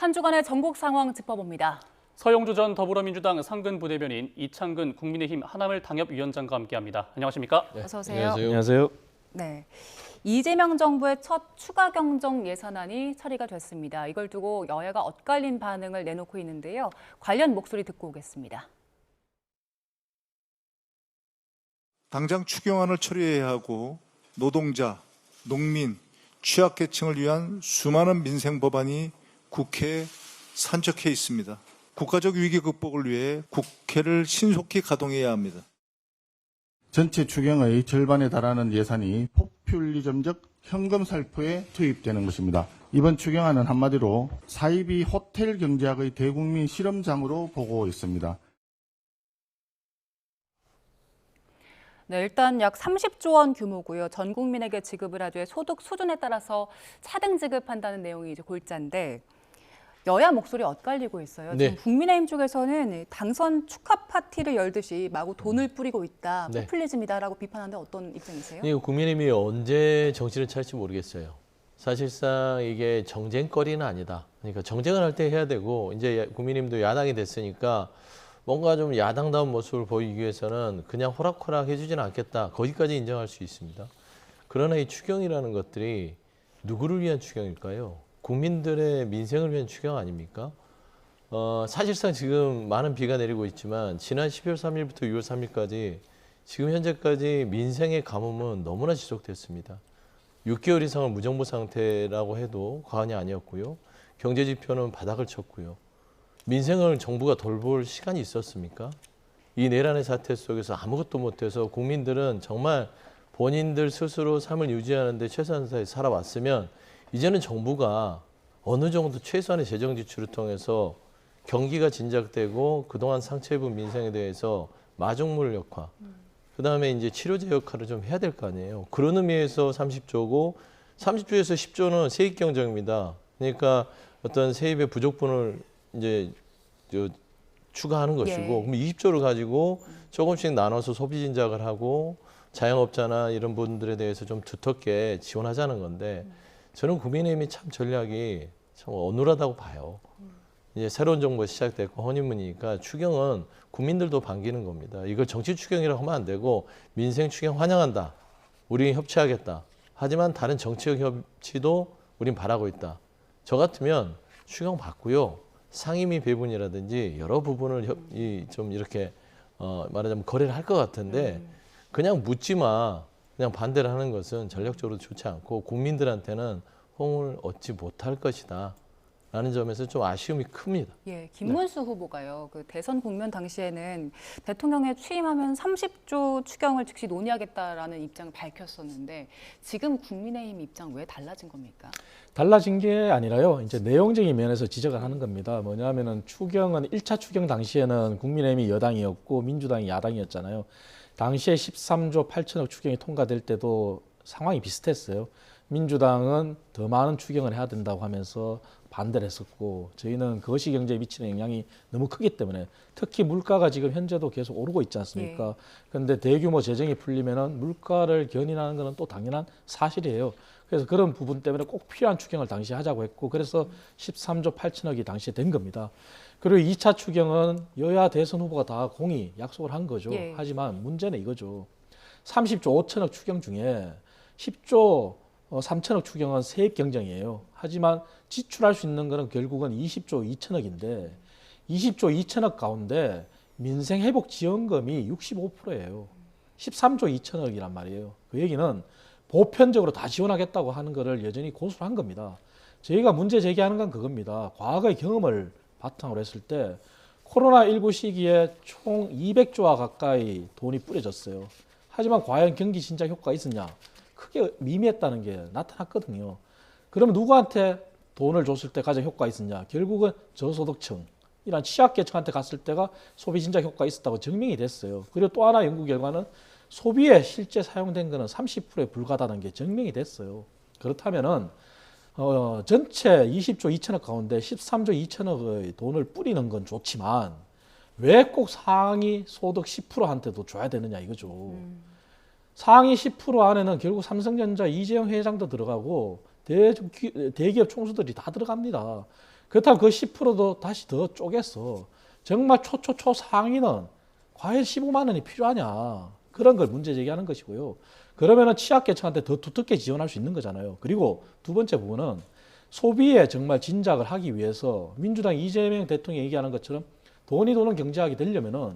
한 주간의 전국 상황 짚어봅니다. 서영주 전 더불어민주당 상근 부대변인, 이창근 국민의힘 하나물 당협위원장과 함께합니다. 안녕하십니까? 네. 어서 오세요. 안녕하세요. 네, 이재명 정부의 첫 추가 경정 예산안이 처리가 됐습니다. 이걸 두고 여야가 엇갈린 반응을 내놓고 있는데요. 관련 목소리 듣고 오겠습니다. 당장 추경안을 처리해야 하고 노동자, 농민, 취약계층을 위한 수많은 민생 법안이 국회에 산적해 있습니다. 국가적 위기 극복을 위해 국회를 신속히 가동해야 합니다. 전체 추경의 절반에 달하는 예산이 포퓰리즘적 현금 살포에 투입되는 것입니다. 이번 추경안은 한마디로 사이비 호텔 경제학의 대국민 실험장으로 보고 있습니다. 네, 일단 약 30조 원 규모고요. 전 국민에게 지급을 하되 소득 수준에 따라서 차등 지급한다는 내용이 이제 골자인데 여야 목소리 엇갈리고 있어요. 네. 지금 국민의힘 쪽에서는 당선 축하 파티를 열듯이 마구 돈을 뿌리고 있다, 네. 포퓰리즘이다라고 비판하는데 어떤 입장이세요? 이거 국민의힘이 언제 정치를 차릴지 모르겠어요. 사실상 이게 정쟁거리는 아니다. 그러니까 정쟁을 할 때 해야 되고 이제 국민의힘도 야당이 됐으니까 뭔가 좀 야당다운 모습을 보이기 위해서는 그냥 호락호락 해주지는 않겠다. 거기까지 인정할 수 있습니다. 그러나 이 추경이라는 것들이 누구를 위한 추경일까요? 국민들의 민생을 위한 추경 아닙니까? 사실상 지금 많은 비가 내리고 있지만 지난 12월 3일부터 6월 3일까지 지금 현재까지 민생의 가뭄은 너무나 지속됐습니다. 6개월 이상을 무정부 상태라고 해도 과언이 아니었고요. 경제 지표는 바닥을 쳤고요. 민생을 정부가 돌볼 시간이 있었습니까? 이 내란의 사태 속에서 아무것도 못해서 국민들은 정말 본인들 스스로 삶을 유지하는 데 최선을 다해 살아왔으면 이제는 정부가 어느 정도 최소한의 재정 지출을 통해서 경기가 진작되고 그동안 상처 입은 민생에 대해서 마중물 역할, 그다음에 이제 치료제 역할을 좀 해야 될 거 아니에요. 그런 의미에서 30조고 30조에서 10조는 세입 경정입니다. 그러니까 어떤 세입의 부족분을 이제 추가하는 것이고 그럼 20조를 가지고 조금씩 나눠서 소비 진작을 하고 자영업자나 이런 분들에 대해서 좀 두텁게 지원하자는 건데 저는 국민의힘이 참 전략이 참 어눌하다고 봐요. 이제 새로운 정부가 시작됐고 허니문이니까 추경은 국민들도 반기는 겁니다. 이걸 정치 추경이라고 하면 안 되고 민생 추경 환영한다. 우리 협치하겠다. 하지만 다른 정치적 협치도 우린 바라고 있다. 저 같으면 추경 받고요. 상임위 배분이라든지 여러 부분을 좀 이렇게 말하자면 거래를 할 것 같은데 그냥 묻지 마. 그냥 반대를 하는 것은 전략적으로 좋지 않고 국민들한테는 호응을 얻지 못할 것이다. 라는 점에서 좀 아쉬움이 큽니다. 예, 김문수 후보가요. 그 대선 국면 당시에는 대통령에 취임하면 30조 추경을 즉시 논의하겠다라는 입장을 밝혔었는데 지금 국민의힘 입장 왜 달라진 겁니까? 달라진 게 아니라요. 이제 내용적인 면에서 지적을 하는 겁니다. 뭐냐면은 추경은 1차 추경 당시에는 국민의힘이 여당이었고 민주당이 야당이었잖아요. 당시에 13조 8천억 추경이 통과될 때도 상황이 비슷했어요. 민주당은 더 많은 추경을 해야 된다고 하면서 반대를 했었고 저희는 그것이 경제에 미치는 영향이 너무 크기 때문에 특히 물가가 지금 현재도 계속 오르고 있지 않습니까? 그런데 대규모 재정이 풀리면은 물가를 견인하는 것은 또 당연한 사실이에요. 그래서 그런 부분 때문에 꼭 필요한 추경을 당시에 하자고 했고 그래서 13조 8천억이 당시에 된 겁니다. 그리고 2차 추경은 여야 대선 후보가 다 공히 약속을 한 거죠. 하지만 문제는 이거죠. 30조 5천억 추경 중에 10조 3천억 추경은 세입 경정이에요. 하지만 지출할 수 있는 거는 결국은 20조 2천억인데 20조 2천억 가운데 민생회복지원금이 65%예요. 13조 2천억이란 말이에요. 그 얘기는 보편적으로 다 지원하겠다고 하는 거를 여전히 고수를 한 겁니다. 저희가 문제 제기하는 건 그겁니다. 과거의 경험을 바탕으로 했을 때 코로나19 시기에 총 200조와 가까이 돈이 뿌려졌어요. 하지만 과연 경기 진작 효과가 있었냐? 크게 미미했다는 게 나타났거든요. 그러면 누구한테 돈을 줬을 때 가장 효과가 있었냐? 결국은 저소득층, 이런 취약계층한테 갔을 때가 소비 진작 효과가 있었다고 증명이 됐어요. 그리고 또 하나 연구 결과는 소비에 실제 사용된 거는 30%에 불과하다는 게 증명이 됐어요. 그렇다면은 전체 20조 2천억 가운데 13조 2천억의 돈을 뿌리는 건 좋지만 왜 꼭 상위 소득 10%한테도 줘야 되느냐 이거죠. 상위 10% 안에는 결국 삼성전자 이재용 회장도 들어가고 대기업 총수들이 다 들어갑니다. 그렇다면 그 10%도 다시 더 쪼개서 정말 초초초 상위는 과연 15만 원이 필요하냐. 그런 걸 문제 제기하는 것이고요. 그러면은 취약계층한테 더 두텁게 지원할 수 있는 거잖아요. 그리고 두 번째 부분은 소비에 정말 진작을 하기 위해서 민주당 이재명 대통령이 얘기하는 것처럼 돈이 도는 경제학이 되려면은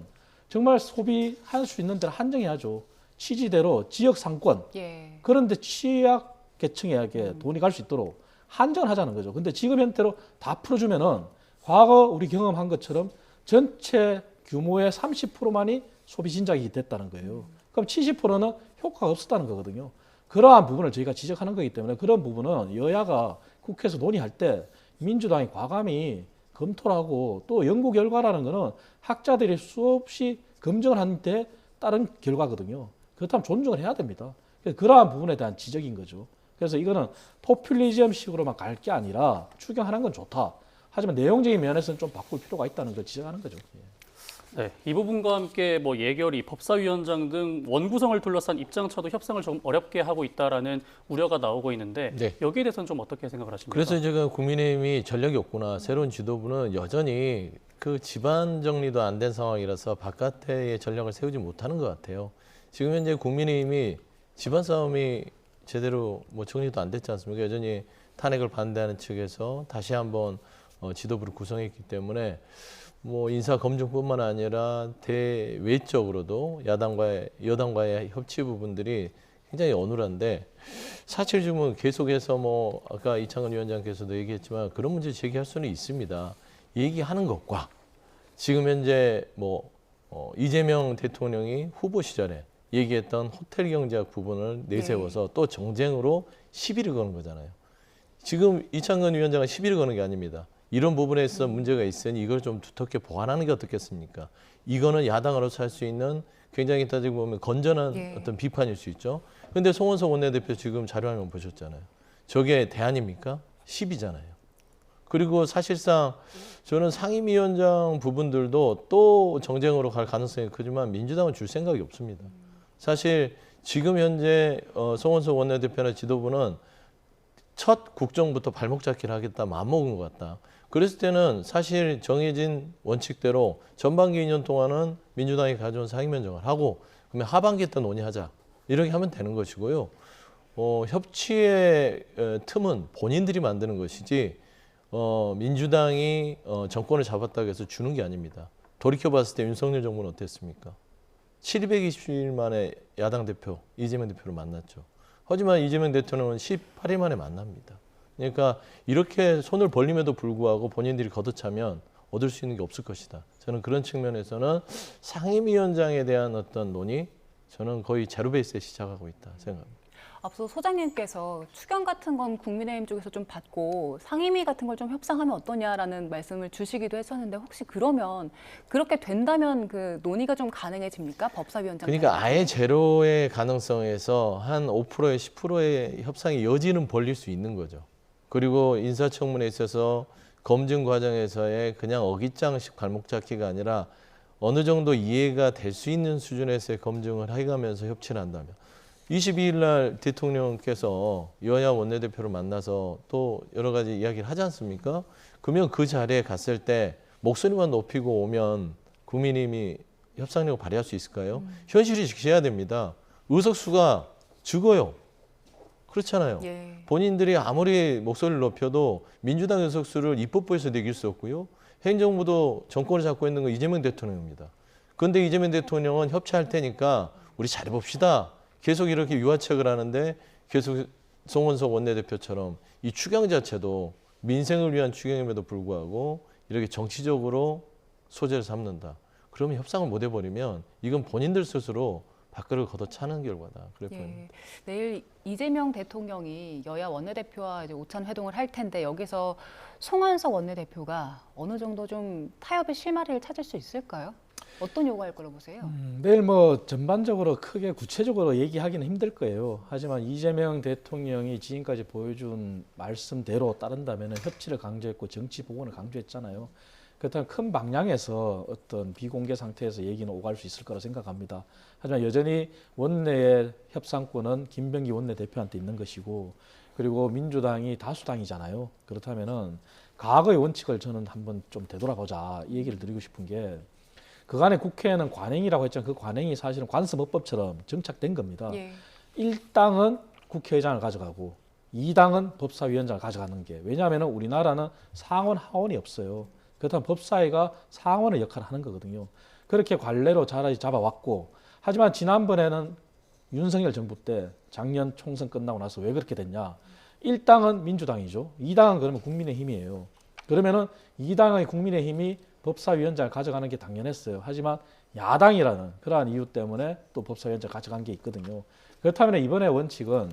정말 소비할 수 있는 데를 한정해야죠. 취지대로 지역 상권 예. 그런데 취약계층에게 돈이 갈 수 있도록 한정을 하자는 거죠. 근데 지금 형태로 다 풀어주면은 과거 우리 경험한 것처럼 전체 규모의 30%만이 소비 진작이 됐다는 거예요. 그럼 70%는 효과가 없었다는 거거든요. 그러한 부분을 저희가 지적하는 거기 때문에 그런 부분은 여야가 국회에서 논의할 때 민주당이 과감히 검토를 하고 또 연구 결과라는 거는 학자들이 수없이 검증을 한 데 따른 결과거든요. 그렇다면 존중을 해야 됩니다. 그래서 그러한 부분에 대한 지적인 거죠. 그래서 이거는 포퓰리즘식으로만 갈 게 아니라 추경하는 건 좋다. 하지만 내용적인 면에서는 좀 바꿀 필요가 있다는 걸 지적하는 거죠. 네, 이 부분과 함께 뭐 예결위, 법사위원장 등 원구성을 둘러싼 입장차도 협상을 좀 어렵게 하고 있다라는 우려가 나오고 있는데 네. 여기에 대해서는 좀 어떻게 생각을 하십니까? 그래서 제가 국민의힘이 전력이 없구나. 새로운 지도부는 여전히 그 집안 정리도 안 된 상황이라서 바깥에 전략을 세우지 못하는 것 같아요. 지금 현재 국민의힘이 집안 싸움이 제대로 뭐 정리도 안 됐지 않습니까? 여전히 탄핵을 반대하는 측에서 다시 한번 지도부를 구성했기 때문에 뭐 인사 검증뿐만 아니라 대외적으로도 여당과의 협치 부분들이 굉장히 어눌한데 사실 지금은 계속해서 뭐 아까 이창근 위원장께서도 얘기했지만 그런 문제 제기할 수는 있습니다. 얘기하는 것과 지금 현재 뭐 이재명 대통령이 후보 시절에 얘기했던 호텔 경제학 부분을 내세워서 또 정쟁으로 시비를 거는 거잖아요. 지금 이창근 위원장은 시비를 거는 게 아닙니다. 이런 부분에서 문제가 있으니 이걸 좀 두텁게 보완하는 게 어떻겠습니까? 이거는 야당으로서 할 수 있는 굉장히 따지고 보면 건전한 예. 어떤 비판일 수 있죠. 그런데 송원석 원내대표 지금 자료화면 보셨잖아요. 저게 대안입니까? 시비잖아요. 그리고 사실상 저는 상임위원장 부분들도 또 정쟁으로 갈 가능성이 크지만 민주당은 줄 생각이 없습니다. 사실 지금 현재 송원석 원내대표나 지도부는 첫 국정부터 발목 잡기를 하겠다 마음먹은 것 같다. 그랬을 때는 사실 정해진 원칙대로 전반기 2년 동안은 민주당이 가져온 상임위원장을 하고 그러면 하반기 때 논의하자. 이렇게 하면 되는 것이고요. 협치의 틈은 본인들이 만드는 것이지 민주당이 정권을 잡았다고 해서 주는 게 아닙니다. 돌이켜봤을 때 윤석열 정부는 어땠습니까? 720일 만에 야당 대표 이재명 대표를 만났죠. 하지만 이재명 대통령은 18일 만에 만납니다. 그러니까 이렇게 손을 벌림에도 불구하고 본인들이 걷어차면 얻을 수 있는 게 없을 것이다. 저는 그런 측면에서는 상임위원장에 대한 어떤 논의, 저는 거의 제로 베이스에 시작하고 있다 생각합니다. 앞서 소장님께서 추경 같은 건 국민의힘 쪽에서 좀 받고 상임위 같은 걸 좀 협상하면 어떠냐라는 말씀을 주시기도 했었는데 혹시 그러면 그렇게 된다면 그 논의가 좀 가능해집니까? 법사위원장. 그러니까 아예 제로의 가능성에서 한 5%에 10%의 협상의 여지는 벌릴 수 있는 거죠. 그리고 인사청문회에 있어서 검증 과정에서의 그냥 어깃장식 발목 잡기가 아니라 어느 정도 이해가 될 수 있는 수준에서의 검증을 해가면서 협치를 한다면 22일 날 대통령께서 여야 원내대표를 만나서 또 여러 가지 이야기를 하지 않습니까? 그러면 그 자리에 갔을 때 목소리만 높이고 오면 국민의힘이 협상력을 발휘할 수 있을까요? 현실이 지켜야 됩니다. 의석수가 적어요. 그렇잖아요. 예. 본인들이 아무리 목소리를 높여도 민주당 의석수를 입법부에서 이길 수 없고요. 행정부도 정권을 잡고 있는 건 이재명 대통령입니다. 그런데 이재명 대통령은 협치할 테니까 우리 잘해봅시다. 계속 이렇게 유화책을 하는데 계속 송원석 원내대표처럼 이 추경 자체도 민생을 위한 추경임에도 불구하고 이렇게 정치적으로 소재를 삼는다. 그러면 협상을 못 해버리면 이건 본인들 스스로 밖을 걷어차는 결과다. 그래 보입니다. 예. 내일 이재명 대통령이 여야 원내대표와 이제 오찬 회동을 할 텐데 여기서 송원석 원내대표가 어느 정도 좀 타협의 실마리를 찾을 수 있을까요? 어떤 요구할 거라고 보세요? 내일 뭐 전반적으로 크게 구체적으로 얘기하기는 힘들 거예요. 하지만 이재명 대통령이 지금까지 보여준 말씀대로 따른다면 협치를 강조했고 정치 복원을 강조했잖아요. 그렇다면 큰 방향에서 어떤 비공개 상태에서 얘기는 오갈 수 있을 거라 생각합니다. 하지만 여전히 원내의 협상권은 김병기 원내대표한테 있는 것이고 그리고 민주당이 다수당이잖아요. 그렇다면은 과거의 원칙을 저는 한번 좀 되돌아보자 이 얘기를 드리고 싶은 게 그간의 국회에는 관행이라고 했지만 그 관행이 사실은 관습업법처럼 정착된 겁니다. 예. 1당은 국회의장을 가져가고 2당은 법사위원장을 가져가는 게 왜냐하면 우리나라는 상원 하원이 없어요. 그렇다면 법사위가 상원의 역할을 하는 거거든요. 그렇게 관례로 잘 잡아왔고 하지만 지난번에는 윤석열 정부 때 작년 총선 끝나고 나서 왜 그렇게 됐냐. 1당은 민주당이죠. 2당은 그러면 국민의힘이에요. 그러면은 2당의 국민의힘이 법사위원장을 가져가는 게 당연했어요. 하지만 야당이라는 그러한 이유 때문에 또 법사위원장을 가져간 게 있거든요. 그렇다면 이번에 원칙은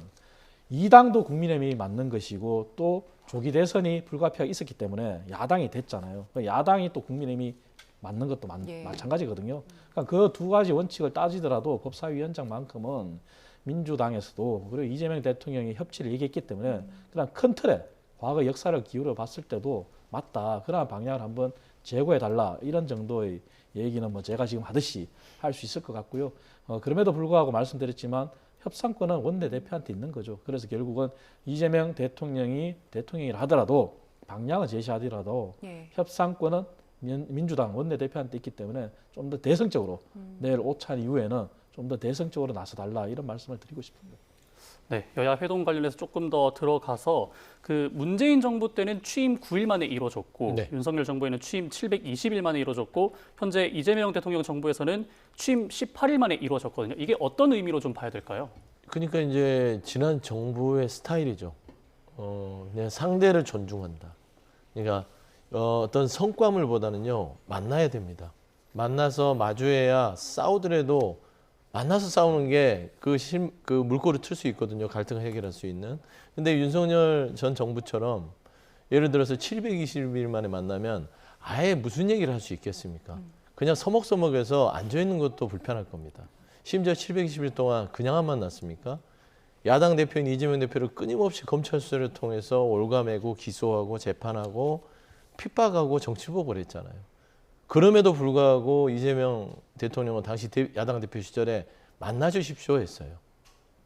2당도 국민의힘이 맞는 것이고 또 조기 대선이 불가피하게 있었기 때문에 야당이 됐잖아요. 야당이 또 국민의힘이 맞는 것도 예. 마찬가지거든요. 그러니까 그 두 가지 원칙을 따지더라도 법사위원장만큼은 민주당에서도 그리고 이재명 대통령이 협치를 얘기했기 때문에 그다음 큰 틀에 과거 역사를 기울여 봤을 때도 맞다. 그러한 방향을 한번 제고해달라. 이런 정도의 얘기는 뭐 제가 지금 하듯이 할 수 있을 것 같고요. 그럼에도 불구하고 말씀드렸지만 협상권은 원내대표한테 있는 거죠. 그래서 결국은 이재명 대통령이 대통령이라 하더라도 방향을 제시하더라도 예. 협상권은 민주당 원내대표한테 있기 때문에 좀 더 대승적으로 내일 오찬 이후에는 좀 더 대승적으로 나서달라 이런 말씀을 드리고 싶습니다. 네, 여야 회동 관련해서 조금 더 들어가서 그 문재인 정부 때는 취임 9일 만에 이루어졌고 네. 윤석열 정부에는 취임 720일 만에 이루어졌고 현재 이재명 대통령 정부에서는 취임 18일 만에 이루어졌거든요. 이게 어떤 의미로 좀 봐야 될까요? 그러니까 이제 지난 정부의 스타일이죠. 그냥 상대를 존중한다. 그러니까 어떤 성과물보다는요 만나야 됩니다. 만나서 마주해야 싸우더라도 만나서 싸우는 게 그 물꼬를 틀 수 있거든요. 갈등을 해결할 수 있는. 근데 윤석열 전 정부처럼 예를 들어서 720일 만에 만나면 아예 무슨 얘기를 할 수 있겠습니까? 그냥 서먹서먹해서 앉아있는 것도 불편할 겁니다. 심지어 720일 동안 그냥 안 만났습니까? 야당 대표인 이재명 대표를 끊임없이 검찰 수사를 통해서 올가매고 기소하고 재판하고 핍박하고 정치보복을 했잖아요. 그럼에도 불구하고 이재명 대통령은 당시 야당 대표 시절에 만나주십시오 했어요.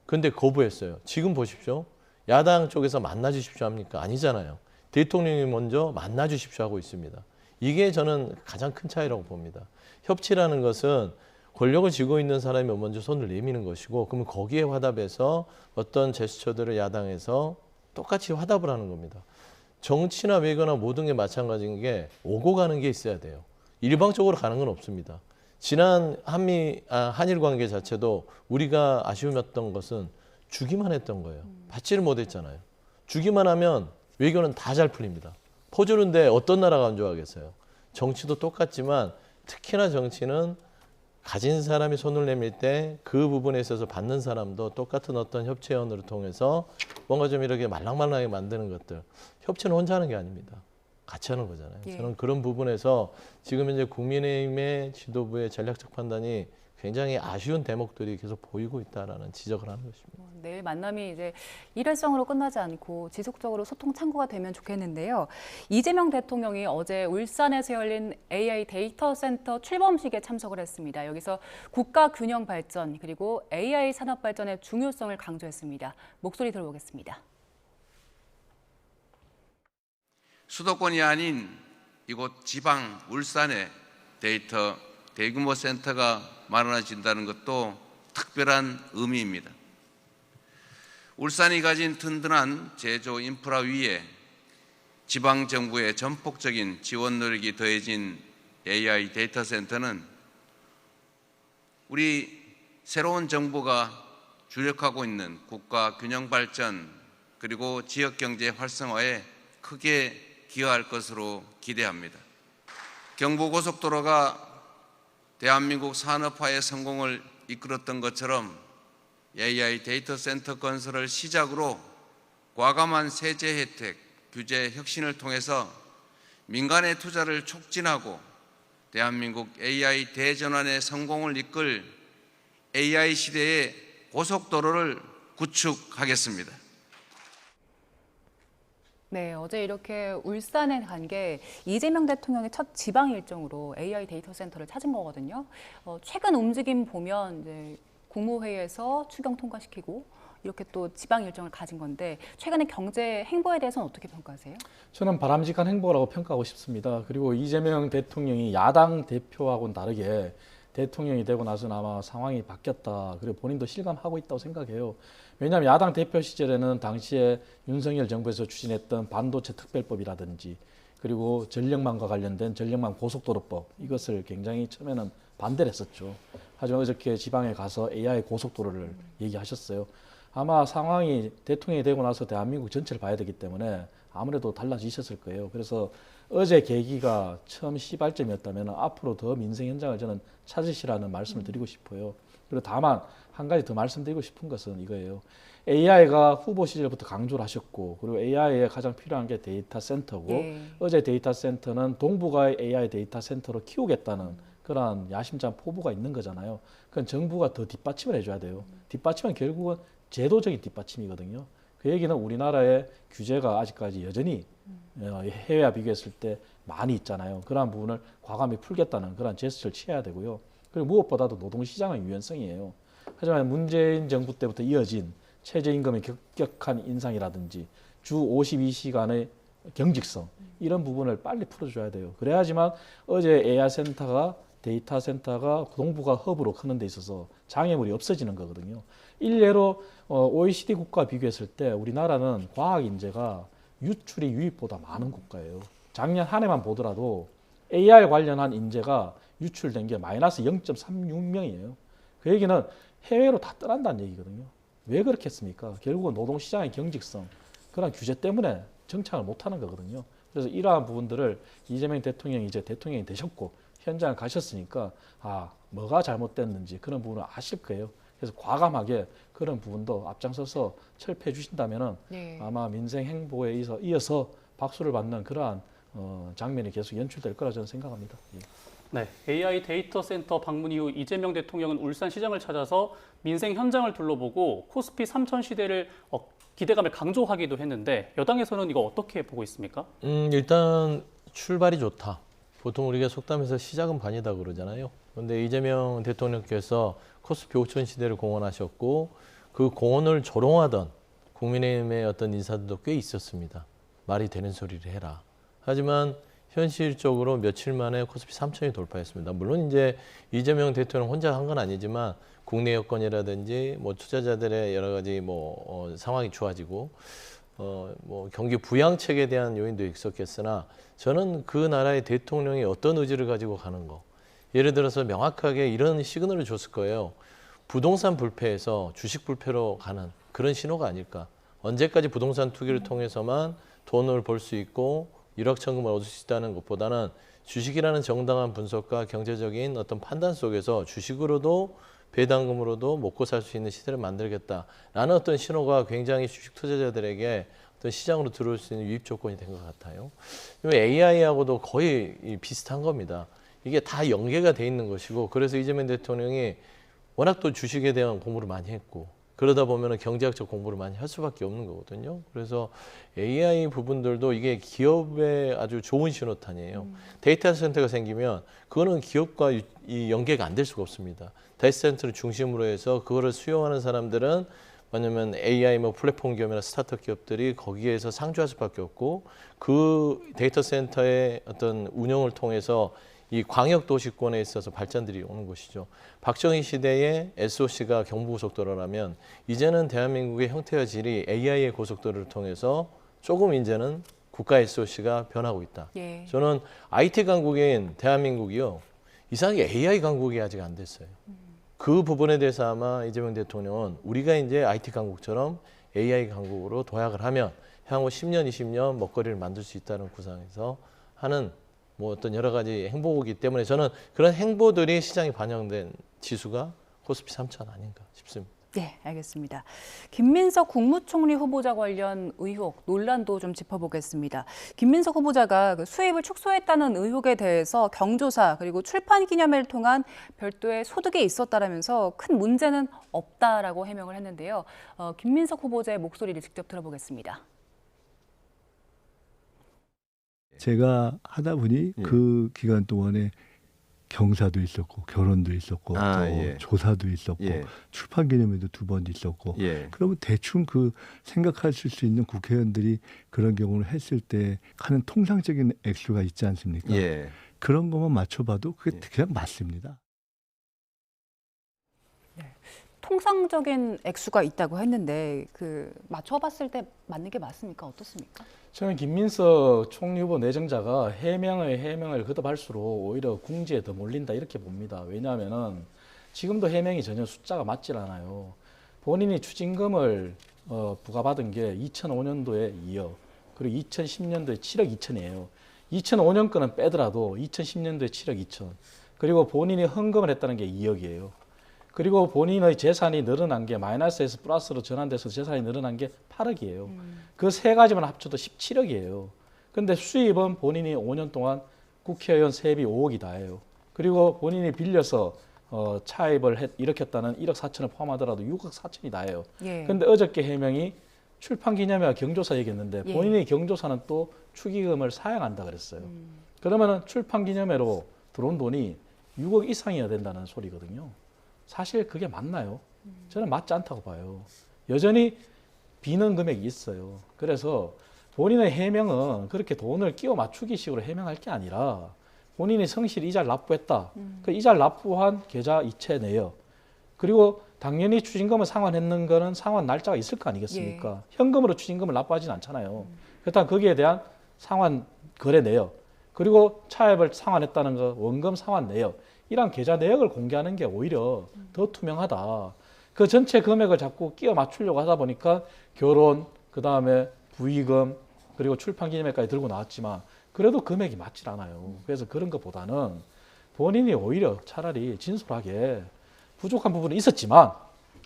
근데 거부했어요. 지금 보십시오. 야당 쪽에서 만나주십시오 합니까? 아니잖아요. 대통령이 먼저 만나주십시오 하고 있습니다. 이게 저는 가장 큰 차이라고 봅니다. 협치라는 것은 권력을 쥐고 있는 사람이 먼저 손을 내미는 것이고 그러면 거기에 화답해서 어떤 제스처들을 야당에서 똑같이 화답을 하는 겁니다. 정치나 외교나 모든 게 마찬가지인 게 오고 가는 게 있어야 돼요. 일방적으로 가는 건 없습니다. 지난 한일 관계 자체도 우리가 아쉬움이었던 것은 주기만 했던 거예요. 받지를 못했잖아요. 주기만 하면 외교는 다 잘 풀립니다. 퍼주는데 어떤 나라가 안 좋아하겠어요. 정치도 똑같지만 특히나 정치는 가진 사람이 손을 내밀 때 그 부분에 있어서 받는 사람도 똑같은 어떤 협치원으로 통해서 뭔가 좀 이렇게 말랑말랑하게 만드는 것들. 협치는 혼자 하는 게 아닙니다. 같이 하는 거잖아요. 예. 저는 그런 부분에서 지금 이제 국민의힘의 지도부의 전략적 판단이 굉장히 아쉬운 대목들이 계속 보이고 있다라는 지적을 하는 것입니다. 내일 만남이 이제 일회성으로 끝나지 않고 지속적으로 소통 창구가 되면 좋겠는데요. 이재명 대통령이 어제 울산에서 열린 AI 데이터 센터 출범식에 참석을 했습니다. 여기서 국가 균형 발전 그리고 AI 산업 발전의 중요성을 강조했습니다. 목소리 들어보겠습니다. 수도권이 아닌 이곳 지방 울산에 데이터 대규모 센터가 마련해진다는 것도 특별한 의미입니다. 울산이 가진 든든한 제조 인프라 위에 지방정부의 전폭적인 지원 노력이 더해진 AI 데이터 센터는 우리 새로운 정부가 주력하고 있는 국가 균형 발전 그리고 지역경제 활성화에 크게 기여할 것으로 기대합니다. 경부고속도로가 대한민국 산업화의 성공을 이끌었던 것처럼 AI 데이터 센터 건설을 시작으로 과감한 세제 혜택, 규제 혁신을 통해서 민간의 투자를 촉진하고 대한민국 AI 대전환의 성공을 이끌 AI 시대의 고속도로를 구축하겠습니다. 네, 어제 이렇게 울산에 간 게 이재명 대통령의 첫 지방 일정으로 AI 데이터 센터를 찾은 거거든요. 최근 움직임 보면 이제 국무회의에서 추경 통과시키고 이렇게 또 지방 일정을 가진 건데 최근에 경제 행보에 대해서는 어떻게 평가하세요? 저는 바람직한 행보라고 평가하고 싶습니다. 그리고 이재명 대통령이 야당 대표하고는 다르게 대통령이 되고 나서는 아마 상황이 바뀌었다. 그리고 본인도 실감하고 있다고 생각해요. 왜냐하면 야당 대표 시절에는 당시에 윤석열 정부에서 추진했던 반도체 특별법이라든지 그리고 전력망과 관련된 전력망 고속도로법 이것을 굉장히 처음에는 반대를 했었죠. 하지만 어저께 지방에 가서 AI 고속도로를 얘기하셨어요. 아마 상황이 대통령이 되고 나서 대한민국 전체를 봐야 되기 때문에 아무래도 달라지셨을 거예요. 그래서 어제 계기가 처음 시발점이었다면 앞으로 더 민생 현장을 저는 찾으시라는 말씀을 드리고 싶어요. 그리고 다만 한 가지 더 말씀드리고 싶은 것은 이거예요. AI가 후보 시절부터 강조를 하셨고 그리고 AI에 가장 필요한 게 데이터 센터고 어제 데이터 센터는 동북아 AI 데이터 센터로 키우겠다는 그러한 야심찬 포부가 있는 거잖아요. 그건 정부가 더 뒷받침을 해줘야 돼요. 뒷받침은 결국은 제도적인 뒷받침이거든요. 그 얘기는 우리나라의 규제가 아직까지 여전히 해외와 비교했을 때 많이 있잖아요. 그러한 부분을 과감히 풀겠다는 그런 제스처를 취해야 되고요. 그리고 무엇보다도 노동시장의 유연성이에요. 하지만 문재인 정부 때부터 이어진 최저임금의 급격한 인상이라든지 주 52시간의 경직성 이런 부분을 빨리 풀어줘야 돼요. 그래야지만 어제 AI 센터가 데이터 센터가 동북아 허브로 크는 데 있어서 장애물이 없어지는 거거든요. 일례로 OECD 국가와 비교했을 때 우리나라는 과학 인재가 유출이 유입보다 많은 국가예요. 작년 한 해만 보더라도 AI 관련한 인재가 유출된 게 마이너스 0.36명이에요. 그 얘기는 해외로 다 떠난다는 얘기거든요. 왜 그렇게 했습니까? 결국은 노동시장의 경직성, 그런 규제 때문에 정착을 못하는 거거든요. 그래서 이러한 부분들을 이재명 대통령이 이제 대통령이 되셨고 현장을 가셨으니까 뭐가 잘못됐는지 그런 부분을 아실 거예요. 그래서 과감하게 그런 부분도 앞장서서 철폐해 주신다면은 아마 민생 행보에 이어서 박수를 받는 그러한 장면이 계속 연출될 거라 저는 생각합니다. 예. 네, AI 데이터 센터 방문 이후 이재명 대통령은 울산시장을 찾아서 민생 현장을 둘러보고 코스피 3000 시대를 기대감을 강조하기도 했는데 여당에서는 이거 어떻게 보고 있습니까? 일단 출발이 좋다. 보통 우리가 속담에서 시작은 반이다 그러잖아요. 그런데 이재명 대통령께서 코스피 5000 시대를 공언하셨고 그 공언을 조롱하던 국민의힘의 어떤 인사들도 꽤 있었습니다. 말이 되는 소리를 해라. 하지만 현실적으로 며칠 만에 코스피 3000이 돌파했습니다. 물론 이제 이재명 대통령 혼자 한 건 아니지만 국내 여건이라든지 뭐 투자자들의 여러 가지 상황이 좋아지고 뭐 경기 부양책에 대한 요인도 있었겠으나 저는 그 나라의 대통령이 어떤 의지를 가지고 가는 거 예를 들어서 명확하게 이런 시그널을 줬을 거예요. 부동산 불패에서 주식 불패로 가는 그런 신호가 아닐까. 언제까지 부동산 투기를 통해서만 돈을 벌 수 있고 1억 천금을 얻을 수 있다는 것보다는 주식이라는 정당한 분석과 경제적인 어떤 판단 속에서 주식으로도 배당금으로도 먹고 살 수 있는 시대를 만들겠다라는 어떤 신호가 굉장히 주식 투자자들에게 어떤 시장으로 들어올 수 있는 유입 조건이 된 것 같아요. AI하고도 거의 비슷한 겁니다. 이게 다 연계가 돼 있는 것이고 그래서 이재명 대통령이 워낙 또 주식에 대한 공부를 많이 했고 그러다 보면 경제학적 공부를 많이 할 수밖에 없는 거거든요. 그래서 AI 부분들도 이게 기업의 아주 좋은 신호탄이에요. 데이터 센터가 생기면 그거는 기업과 이 연계가 안 될 수가 없습니다. 데이터 센터를 중심으로 해서 그거를 수용하는 사람들은 왜냐면 AI 플랫폼 기업이나 스타트업 기업들이 거기에서 상주할 수밖에 없고 그 데이터 센터의 어떤 운영을 통해서 이 광역 도시권에 있어서 발전들이 오는 것이죠. 박정희 시대의 SOC가 경부고속도로라면 이제는 대한민국의 형태와 질이 AI의 고속도로를 통해서 조금 이제는 국가 SOC가 변하고 있다. 저는 IT 강국인 대한민국이요. 이상하게 AI 강국이 아직 안 됐어요. 그 부분에 대해서 아마 이재명 대통령은 우리가 이제 IT 강국처럼 AI 강국으로 도약을 하면 향후 10년, 20년 먹거리를 만들 수 있다는 구상에서 하는 어떤 여러 가지 행보이기 때문에 저는 그런 행보들이 시장에 반영된 지수가 코스피 3000 아닌가 싶습니다. 네, 알겠습니다. 김민석 국무총리 후보자 관련 의혹, 논란도 좀 짚어보겠습니다. 김민석 후보자가 수입을 축소했다는 의혹에 대해서 경조사 그리고 출판 기념회를 통한 별도의 소득이 있었다라면서 큰 문제는 없다라고 해명을 했는데요. 김민석 후보자의 목소리를 직접 들어보겠습니다. 제가 하다 보니 그 기간 동안에 경사도 있었고 결혼도 있었고 또 예. 조사도 있었고 예. 출판 기념회도 2번 있었고 예. 그러면 대충 그 생각하실 수 있는 국회의원들이 그런 경우를 했을 때 하는 통상적인 액수가 있지 않습니까? 예. 그런 것만 맞춰봐도 그게 그냥 맞습니다. 통상적인 액수가 있다고 했는데 그 맞춰봤을 때 맞는 게 맞습니까? 어떻습니까? 저는 김민석 총리 후보 내정자가 해명을 거듭할수록 오히려 궁지에 더 몰린다 이렇게 봅니다. 왜냐하면은 지금도 해명이 전혀 숫자가 맞질 않아요. 본인이 추징금을 부과받은 게 2005년도에 2억, 그리고 2010년도에 7억 2천이에요. 2005년 거는 빼더라도 2010년도에 7억 2천, 그리고 본인이 헌금을 했다는 게 2억이에요. 그리고 본인의 재산이 늘어난 게 마이너스에서 플러스로 전환돼서 재산이 늘어난 게 8억이에요. 그 세 가지만 합쳐도 17억이에요. 근데 수입은 본인이 5년 동안 국회의원 세비 5억이 다예요. 그리고 본인이 빌려서 차입을 일으켰다는 1억 4천을 포함하더라도 6억 4천이 다예요. 예. 근데 어저께 해명이 출판기념회와 경조사 얘기했는데 예. 본인의 경조사는 또 축의금을 사양한다 그랬어요. 그러면은 출판기념회로 들어온 돈이 6억 이상이어야 된다는 소리거든요. 사실 그게 맞나요? 저는 맞지 않다고 봐요. 여전히 비는 금액이 있어요. 그래서 본인의 해명은 그렇게 돈을 끼워 맞추기 식으로 해명할 게 아니라 본인이 성실히 이자를 납부했다. 그 이자를 납부한 계좌 이체 내역. 그리고 당연히 추징금을 상환했는 거는 상환 날짜가 있을 거 아니겠습니까? 현금으로 추징금을 납부하지는 않잖아요. 그렇다면 거기에 대한 상환 거래 내역. 그리고 차입을 상환했다는 거 원금 상환 내역. 이런 계좌 내역을 공개하는 게 오히려 더 투명하다. 그 전체 금액을 자꾸 끼워 맞추려고 하다 보니까 결혼, 그다음에 부의금, 그리고 출판기념회까지 들고 나왔지만 그래도 금액이 맞질 않아요. 그래서 그런 것보다는 본인이 오히려 차라리 진솔하게 부족한 부분이 있었지만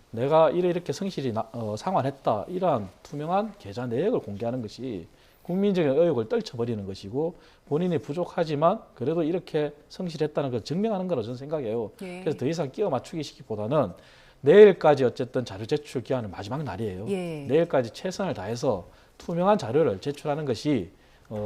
내가 이렇게 성실히 상환했다. 이러한 투명한 계좌 내역을 공개하는 것이 국민적인 의혹을 떨쳐버리는 것이고 본인이 부족하지만 그래도 이렇게 성실했다는 걸 증명하는 거라고 저는 생각해요. 예. 그래서 더 이상 끼워 맞추기 시기보다는 내일까지 어쨌든 자료 제출 기한은 마지막 날이에요. 예. 내일까지 최선을 다해서 투명한 자료를 제출하는 것이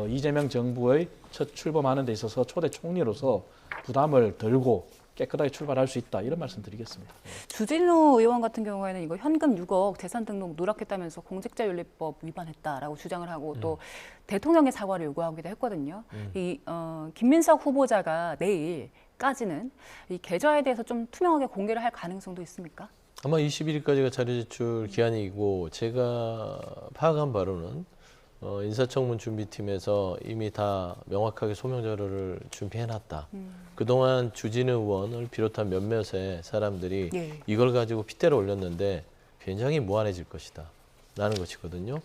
이재명 정부의 첫 출범하는 데 있어서 초대 총리로서 부담을 덜고 깨끗하게 출발할 수 있다. 이런 말씀 드리겠습니다. 주진우 의원 같은 경우에는 이거 현금 6억 재산 등록 누락했다면서 공직자윤리법 위반했다라고 주장을 하고 또 대통령의 사과를 요구하기도 했거든요. 이 김민석 후보자가 내일까지는 이 계좌에 대해서 좀 투명하게 공개를 할 가능성도 있습니까? 아마 21일까지가 자료 제출 기한이고 제가 파악한 바로는 인사청문 준비팀에서 이미 다 명확하게 소명 자료를 준비해놨다. 그동안 주진우 의원을 비롯한 몇몇의 사람들이 예. 이걸 가지고 핏대를 올렸는데 굉장히 무한해질 것이다. 라는 것이거든요.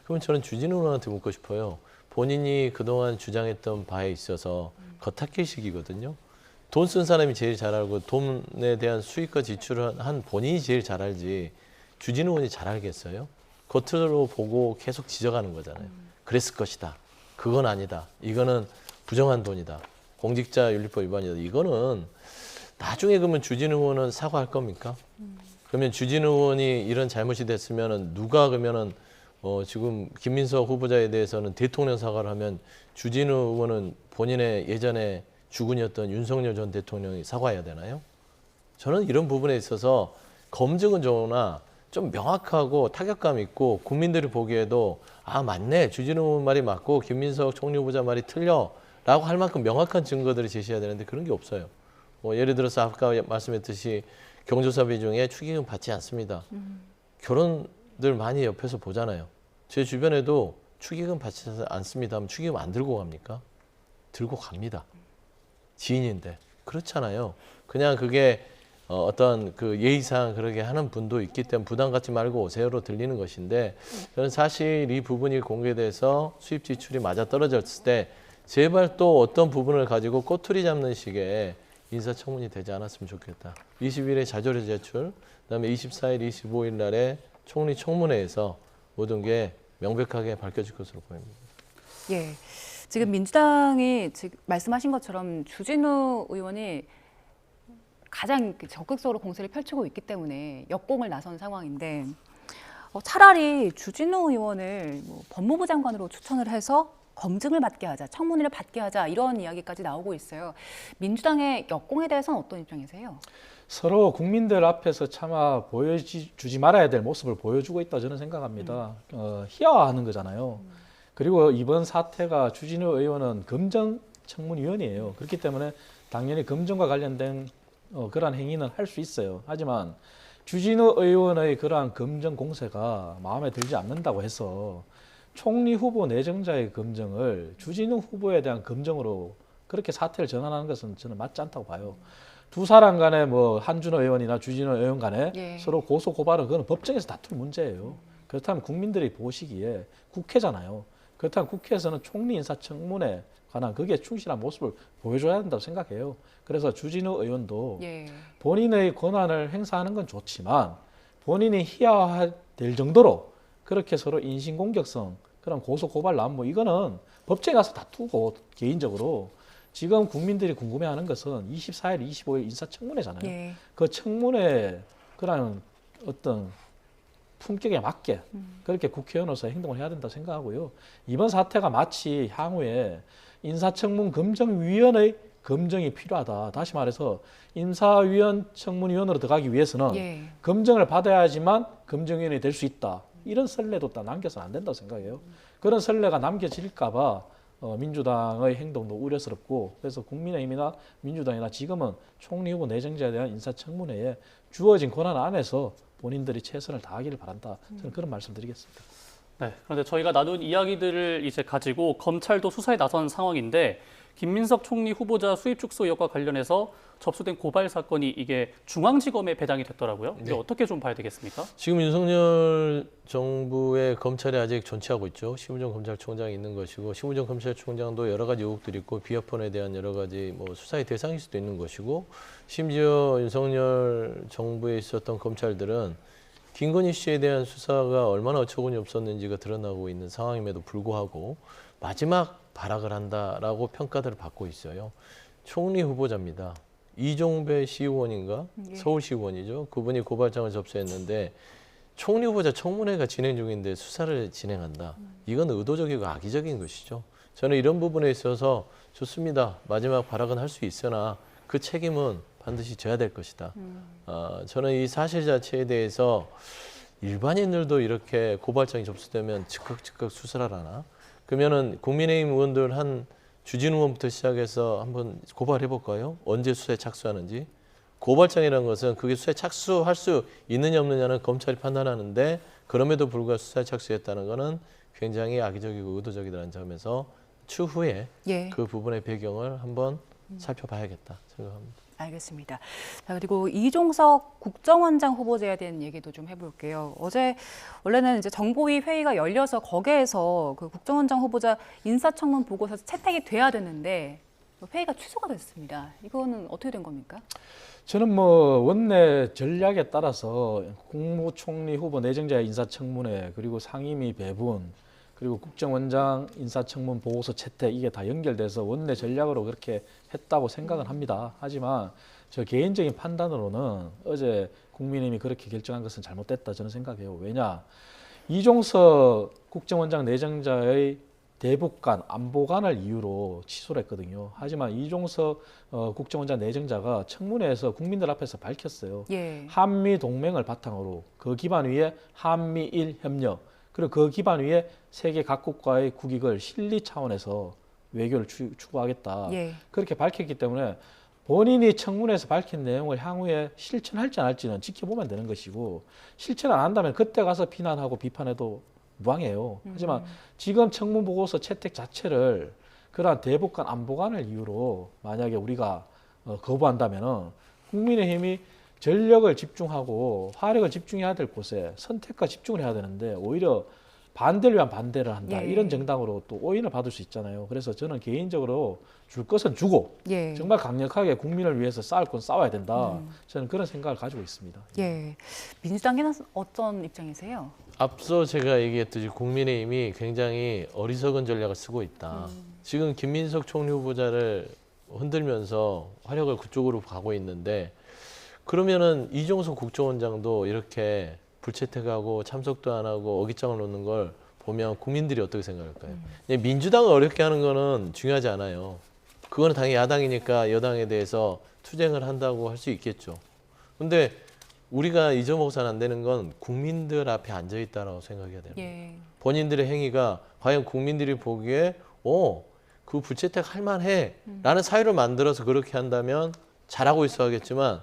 그러면 저는 주진우 의원한테 묻고 싶어요. 본인이 그동안 주장했던 바에 있어서 겉핥기식이거든요. 돈 쓴 사람이 제일 잘 알고 돈에 대한 수익과 지출을 한 본인이 제일 잘 알지 주진우 의원이 잘 알겠어요? 겉으로 보고 계속 지적하는 거잖아요. 그랬을 것이다. 그건 아니다. 이거는 부정한 돈이다. 공직자윤리법 위반이다. 이거는 나중에 그러면 주진우 의원은 사과할 겁니까? 그러면 주진우 의원이 이런 잘못이 됐으면 누가 그러면은 지금 김민석 후보자에 대해서는 대통령 사과를 하면 주진우 의원은 본인의 예전에 주군이었던 윤석열 전 대통령이 사과해야 되나요? 저는 이런 부분에 있어서 검증은 좋으나 좀 명확하고 타격감 있고 국민들이 보기에도 아 맞네 주진우 의원 말이 맞고 김민석 총리 후보자 말이 틀려 라고 할 만큼 명확한 증거들을 제시해야 되는데 그런 게 없어요. 예를 들어서 아까 말씀했듯이 경조사 비중에 축의금 받지 않습니다. 결혼들 많이 옆에서 보잖아요. 제 주변에도 축의금 받지 않습니다 하면 축의금 안 들고 갑니까? 들고 갑니다. 지인인데 그렇잖아요. 그냥 그게 어떤 그 예의상 그렇게 하는 분도 있기 때문에 부담 갖지 말고 오세요로 들리는 것인데 저는 사실 이 부분이 공개돼서 수입 지출이 맞아 떨어졌을 때 제발 또 어떤 부분을 가지고 꼬투리 잡는 식의 인사청문이 되지 않았으면 좋겠다. 20일에 자료를 제출, 그다음에 24일, 25일 날에 총리 청문회에서 모든 게 명백하게 밝혀질 것으로 보입니다. 예. 지금 민주당이 지금 말씀하신 것처럼 주진우 의원이 가장 적극적으로 공세를 펼치고 있기 때문에 역공을 나선 상황인데 차라리 주진우 의원을 뭐 법무부 장관으로 추천을 해서 검증을 받게 하자, 청문회를 받게 하자 이런 이야기까지 나오고 있어요. 민주당의 역공에 대해서는 어떤 입장이세요? 서로 국민들 앞에서 차마 보여주지 말아야 될 모습을 보여주고 있다 저는 생각합니다. 희화화하는 거잖아요. 그리고 이번 사태가 주진우 의원은 검증청문위원이에요. 그렇기 때문에 당연히 검증과 관련된 그러한 행위는 할 수 있어요. 하지만 주진우 의원의 그러한 검증 공세가 마음에 들지 않는다고 해서 총리 후보 내정자의 검증을 주진우 후보에 대한 검증으로 그렇게 사태를 전환하는 것은 저는 맞지 않다고 봐요. 두 사람 간에 뭐 한준호 의원이나 주진우 의원 간에 예. 서로 고소 고발은 그건 법정에서 다툴 문제예요. 그렇다면 국민들이 보시기에 국회잖아요. 그렇다면 국회에서는 총리 인사청문회 관한 거기에 충실한 모습을 보여줘야 된다고 생각해요. 그래서 주진우 의원도 예. 본인의 권한을 행사하는 건 좋지만 본인이 희화화될 정도로 그렇게 서로 인신공격성 그런 고소 고발 난뭐 이거는 법정에 가서 다투고 개인적으로 지금 국민들이 궁금해하는 것은 24일, 25일 인사청문회잖아요. 예. 그 청문회 그런 어떤 품격에 맞게 그렇게 국회의원으로서 행동을 해야 된다고 생각하고요. 이번 사태가 마치 향후에 인사청문 검증위원회 검증이 필요하다. 다시 말해서 인사위원 청문위원으로 들어가기 위해서는 예. 검증을 받아야지만 검증위원이 될 수 있다. 이런 선례도 딱 남겨서는 안 된다고 생각해요. 그런 선례가 남겨질까 봐 민주당의 행동도 우려스럽고 그래서 국민의힘이나 민주당이나 지금은 총리 후보 내정자에 대한 인사청문회에 주어진 권한 안에서 본인들이 최선을 다하기를 바란다. 저는 그런 말씀드리겠습니다. 네, 그런데 저희가 나눈 이야기들을 이제 가지고 검찰도 수사에 나선 상황인데 김민석 총리 후보자 수입 축소 의혹과 관련해서 접수된 고발 사건이 이게 중앙지검에 배당이 됐더라고요. 이게 네. 어떻게 좀 봐야 되겠습니까? 지금 윤석열 정부의 검찰이 아직 존치하고 있죠. 심우정 검찰총장이 있는 것이고 심우정 검찰총장도 여러 가지 의혹들이 있고 비화폰에 대한 여러 가지 뭐 수사의 대상일 수도 있는 것이고 심지어 윤석열 정부에 있었던 검찰들은 김건희 씨에 대한 수사가 얼마나 어처구니 없었는지가 드러나고 있는 상황임에도 불구하고 마지막 발악을 한다라고 평가들을 받고 있어요. 총리 후보자입니다. 이종배 시의원인가? 예. 서울시의원이죠. 그분이 고발장을 접수했는데 총리 후보자 청문회가 진행 중인데 수사를 진행한다. 이건 의도적이고 악의적인 것이죠. 저는 이런 부분에 있어서 좋습니다. 마지막 발악은 할 수 있으나 그 책임은 반드시 져야 될 것이다. 저는 이 사실 자체에 대해서 일반인들도 이렇게 고발장이 접수되면 즉각 수사를 하나? 그러면은 국민의힘 의원들 한 주진우 의원부터 시작해서 한번 고발해 볼까요? 언제 수사에 착수하는지. 고발장이라는 것은 그게 수사에 착수할 수 있느냐 없느냐는 검찰이 판단하는데 그럼에도 불구하고 수사에 착수했다는 것은 굉장히 악의적이고 의도적이라는 점에서 추후에 예. 그 부분의 배경을 한번 살펴봐야겠다 생각합니다. 알겠습니다. 자, 그리고 이종석 국정원장 후보자에 대한 얘기도 좀 해볼게요. 어제 원래는 이제 정보위 회의가 열려서 거기에서 그 국정원장 후보자 인사청문 보고서 채택이 돼야 되는데 회의가 취소가 됐습니다. 이거는 어떻게 된 겁니까? 저는 뭐 원내 전략에 따라서 국무총리 후보 내정자 인사청문회 그리고 상임위 배분 그리고 국정원장 인사청문 보고서 채택 이게 다 연결돼서 원내 전략으로 그렇게 했다고 생각은 합니다. 하지만 저 개인적인 판단으로는 어제 국민의힘이 그렇게 결정한 것은 잘못됐다 저는 생각해요. 왜냐? 이종석 국정원장 내정자의 대북간, 안보관을 이유로 취소를 했거든요. 하지만 이종석 국정원장 내정자가 청문회에서 국민들 앞에서 밝혔어요. 예. 한미 동맹을 바탕으로 그 기반 위에 한미일 협력 그리고 그 기반 위에 세계 각국과의 국익을 실리 차원에서 외교를 추구하겠다. 예. 그렇게 밝혔기 때문에 본인이 청문회에서 밝힌 내용을 향후에 실천할지 안 할지는 지켜보면 되는 것이고 실천 안 한다면 그때 가서 비난하고 비판해도 무방해요. 하지만 지금 청문 보고서 채택 자체를 그러한 대북간 안보관을 이유로 만약에 우리가 거부한다면은 국민의힘이 전력을 집중하고 화력을 집중해야 될 곳에 선택과 집중을 해야 되는데 오히려 반대를 위한 반대를 한다. 예. 이런 정당으로 또 오인을 받을 수 있잖아요. 그래서 저는 개인적으로 줄 것은 주고 예. 정말 강력하게 국민을 위해서 싸울 건 싸워야 된다. 저는 그런 생각을 가지고 있습니다. 예. 민주당에는 어떤 입장이세요? 앞서 제가 얘기했듯이 국민의힘이 굉장히 어리석은 전략을 쓰고 있다. 지금 김민석 총리 후보자를 흔들면서 화력을 그쪽으로 가고 있는데 그러면은 이종석 국정원장도 이렇게 불채택하고 참석도 안 하고 어깃장을 놓는 걸 보면 국민들이 어떻게 생각할까요? 민주당을 어렵게 하는 거는 중요하지 않아요. 그거는 당연히 야당이니까 여당에 대해서 투쟁을 한다고 할 수 있겠죠. 근데 우리가 잊어먹어서는 안 되는 건 국민들 앞에 앉아 있다라고 생각해야 됩니다. 예. 본인들의 행위가 과연 국민들이 보기에 그 불채택 할만해 라는 사유를 만들어서 그렇게 한다면 잘하고 있어 하겠지만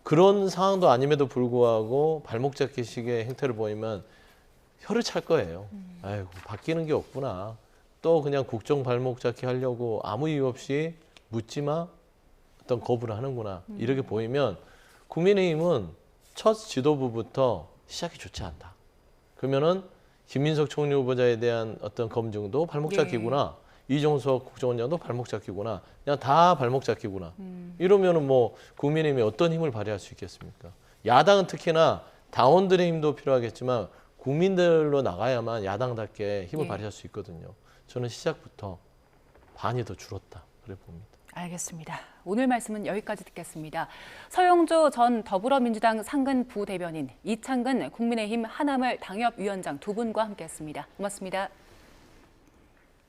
그런 상황도 아님에도 불구하고 발목 잡기식의 행태를 보이면 혀를 찰 거예요. 아이고 바뀌는 게 없구나. 또 그냥 국정 발목 잡기 하려고 아무 이유 없이 묻지마 어떤 거부를 하는구나. 이렇게 보이면 국민의힘은 첫 지도부부터 시작이 좋지 않다. 그러면은 김민석 총리 후보자에 대한 어떤 검증도 발목 잡기구나. 이종석 국정원장도 발목 잡기구나. 그냥 다 발목 잡기구나. 이러면은 뭐 국민의힘이 어떤 힘을 발휘할 수 있겠습니까? 야당은 특히나 당원들의 힘도 필요하겠지만 국민들로 나가야만 야당답게 힘을 발휘할 수 있거든요. 저는 시작부터 반이 더 줄었다. 그래 봅니다. 알겠습니다. 오늘 말씀은 여기까지 듣겠습니다. 서영조 전 더불어민주당 상근 부대변인, 이창근 국민의힘 하나물 당협위원장 두 분과 함께했습니다. 고맙습니다.